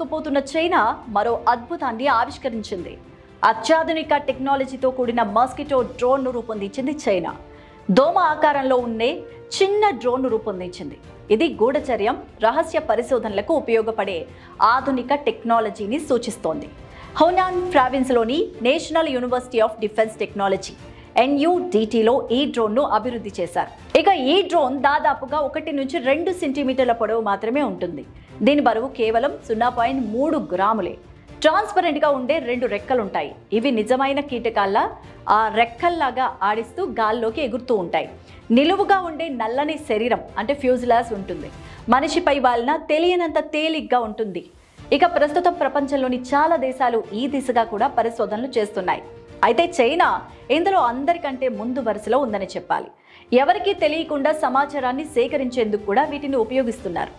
దూసుకుపోతున్న China మరో అద్భుతాన్ని ఆవిష్కరించింది. అత్యాధునిక టెక్నాలజీతో కూడిన మస్కిటో డ్రోన్ను రూపొందించింది చైనా. దోమ ఆకారంలో ఉండే చిన్న డ్రోన్ను రూపొందించింది. ఇది గూఢచర్యం, రహస్య పరిశోధనలకు ఉపయోగపడే ఆధునిక టెక్నాలజీని సూచిస్తోంది. హునాన్ ప్రావిన్స్లోని national university of defence technology NUDTలో ఈ డ్రోన్ను అభివృద్ధి చేశారు. ఇక ఈ డ్రోన్ దాదాపుగా 1 నుంచి 2 సెంటీమీటర్ల పొడవు మాత్రమే ఉంటుంది. దీని బరువు కేవలం 0.3 గ్రాములే. ట్రాన్స్పరెంట్గా ఉండే 2 రెక్కలుంటాయి. ఇవి నిజమైన కీటకాల్లా ఆ రెక్కల్లాగా ఆడిస్తూ గాల్లోకి ఎగురుతూ ఉంటాయి. నిలువుగా ఉండే నల్లని శరీరం అంటే ఫ్యూజిలాజ్ ఉంటుంది. మనిషిపై వాలిన తెలియనంత తేలిగ్గా ఉంటుంది. ఇక ప్రస్తుతం ప్రపంచంలోని చాలా దేశాలు ఈ దిశగా కూడా పరిశోధనలు చేస్తున్నాయి. అయితే చైనా ఇందులో అందరికంటే ముందు వరుసలో ఉందని చెప్పాలి. ఎవరికీ తెలియకుండా సమాచారాన్ని సేకరించేందుకు కూడా వీటిని ఉపయోగిస్తున్నారు.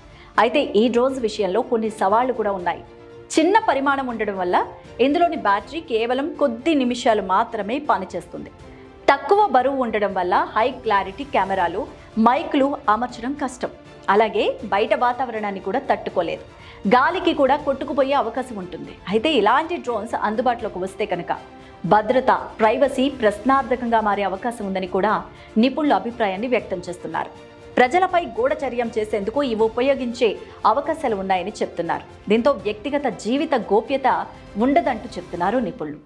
అయితే ఈ డ్రోన్స్ విషయంలో కొన్ని సవాళ్లు కూడా ఉన్నాయి. చిన్న పరిమాణం ఉండడం వల్ల ఇందులోని బ్యాటరీ కేవలం కొద్ది నిమిషాలు మాత్రమే పనిచేస్తుంది. తక్కువ బరువు ఉండడం వల్ల హై క్లారిటీ కెమెరాలు, మైక్లు అమర్చడం కష్టం. అలాగే బయట వాతావరణాన్ని కూడా తట్టుకోలేదు. గాలికి కూడా కొట్టుకుపోయే అవకాశం ఉంటుంది. అయితే ఇలాంటి డ్రోన్స్ అందుబాటులోకి వస్తే కనుక భద్రత, ప్రైవసీ ప్రశ్నార్థకంగా మారే అవకాశం ఉందని కూడా నిపుణులు అభిప్రాయాన్ని వ్యక్తం చేస్తున్నారు. ప్రజలపై గూఢచర్యం చేసేందుకు ఇవి ఉపయోగించే అవకాశాలు ఉన్నాయని చెప్తున్నారు. దీంతో వ్యక్తిగత జీవిత గోప్యత ఉండదంటూ చెప్తున్నారు నిపుణులు.